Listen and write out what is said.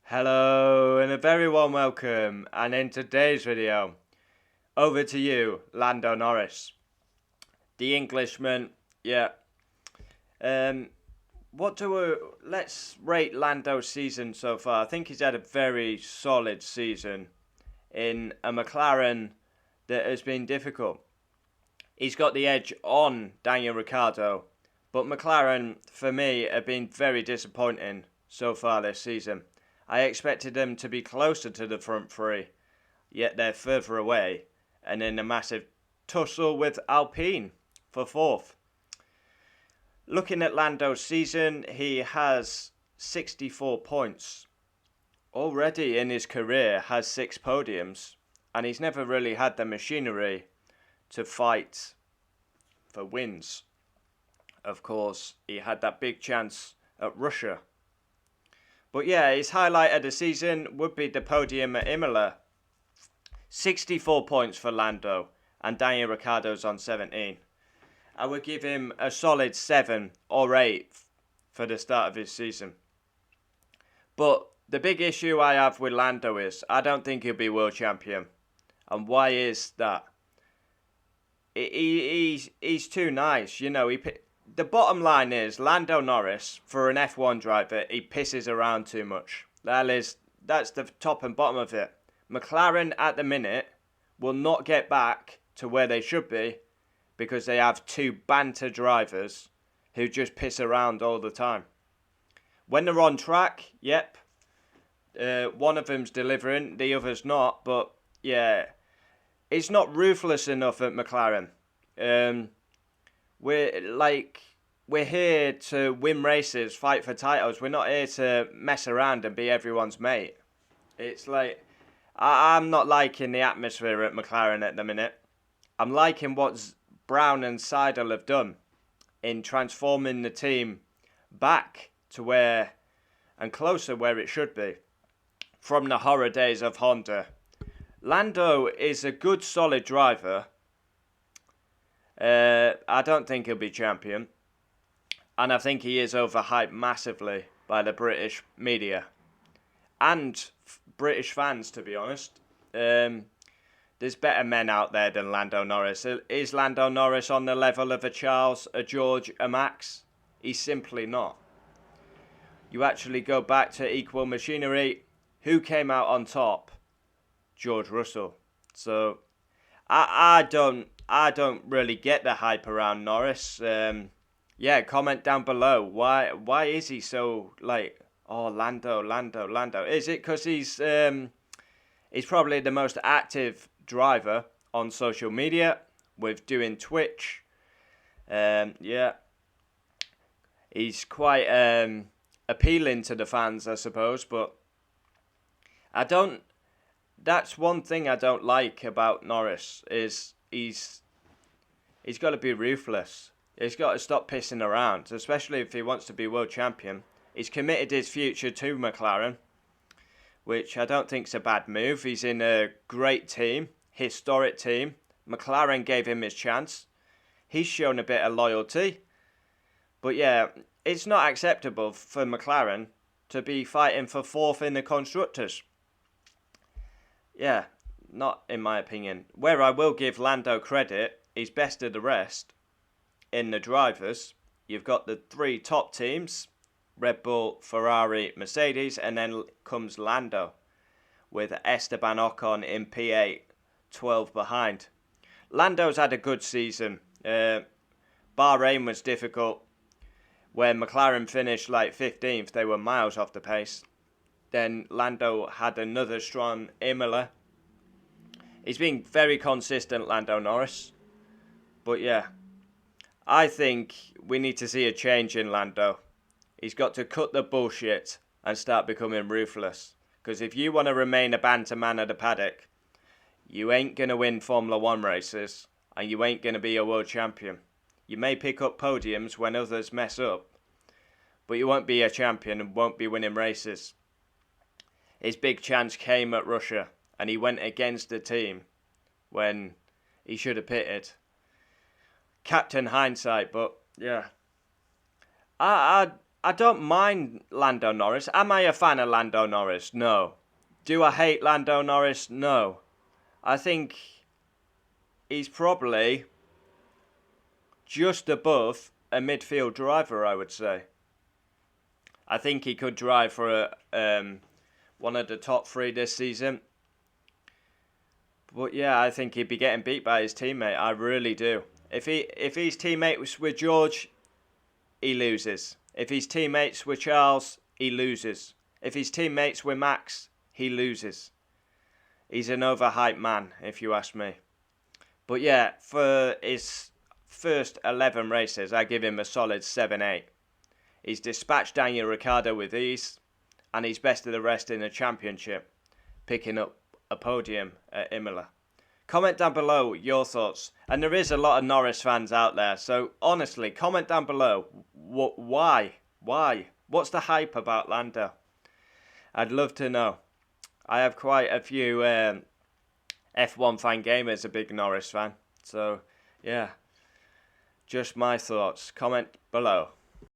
Hello and a very warm welcome, and in today's video, over to you, Lando Norris. The Englishman, yeah. Um, let's rate Lando's season so far. I think he's had a very solid season in a McLaren that has been difficult. He's got the edge on Daniel Ricciardo, but McLaren, for me, have been very disappointing so far this season. I expected them to be closer to the front three, yet they're further away, and in a massive tussle with Alpine for fourth. Looking at Lando's season, he has 64 points. Already in his career has 6 podiums, and he's never really had the machinery to fight for wins. Of course, he had that big chance at Russia. But yeah, his highlight of the season would be the podium at Imola. 64 points for Lando, and Daniel Ricciardo's on 17. I would give him a solid 7 or 8 for the start of his season. But the big issue I have with Lando is I don't think he'll be world champion. And why is that? He's too nice. The bottom line is Lando Norris, for an F1 driver, he pisses around too much. That's the top and bottom of it. McLaren at the minute will not get back to where they should be because they have 2 banter drivers who just piss around all the time. When they're on track, yep, one of them's delivering, the other's not. But yeah, it's not ruthless enough at McLaren. We're here to win races, fight for titles. We're not here to mess around and be everyone's mate. It's like I'm not liking the atmosphere at McLaren at the minute. I'm liking what Brown and Seidel have done in transforming the team back to where and closer where it should be from the horror days of Honda. Lando is a good, solid driver. I don't think he'll be champion. And I think he is overhyped massively by the British media. And British fans, to be honest. There's better men out there than Lando Norris. Is Lando Norris on the level of a Charles, a George, a Max? He's simply not. You actually go back to equal machinery. Who came out on top? George Russell. So I don't really get the hype around Norris. Yeah, comment down below. Why is he so like, oh, Lando? Is it because he's probably the most active driver on social media with doing Twitch? Yeah, he's quite appealing to the fans, I suppose. But that's one thing I don't like about Norris is he's got to be ruthless. He's got to stop pissing around, especially if he wants to be world champion. He's committed his future to McLaren, which I don't think is a bad move. He's in a great team, historic team. McLaren gave him his chance. He's shown a bit of loyalty. But yeah, it's not acceptable for McLaren to be fighting for 4th in the Constructors. Yeah, not in my opinion. Where I will give Lando credit, he's best of the rest. In the drivers, you've got the 3 top teams, Red Bull, Ferrari, Mercedes, and then comes Lando with Esteban Ocon in P8, 12 behind. Lando's had a good season. Bahrain was difficult. Where McLaren finished like 15th, they were miles off the pace. Then Lando had another strong Imola. He's been very consistent, Lando Norris. But yeah, I think we need to see a change in Lando. He's got to cut the bullshit and start becoming ruthless. Because if you want to remain a banter man at the paddock, you ain't going to win Formula 1 races and you ain't going to be a world champion. You may pick up podiums when others mess up, but you won't be a champion and won't be winning races. His big chance came at Russia and he went against the team when he should have pitted. Captain hindsight, but yeah. I don't mind Lando Norris. Am I a fan of Lando Norris? No. Do I hate Lando Norris? No. I think he's probably just above a midfield driver, I would say. I think he could drive for one of the top 3 this season. But yeah, I think he'd be getting beat by his teammate. I really do. If his teammate was with George, he loses. If his teammates with Charles, he loses. If his teammates with Max, he loses. He's an overhyped man, if you ask me. But yeah, for his first 11 races, I give him a solid 7-8. He's dispatched Daniel Ricciardo with ease, and he's best of the rest in the championship, picking up a podium at Imola. Comment down below your thoughts. And there is a lot of Norris fans out there, so honestly, comment down below. Why? What's the hype about Lando? I'd love to know. I have quite a few F1 fan gamers, a big Norris fan. So, yeah. Just my thoughts. Comment below.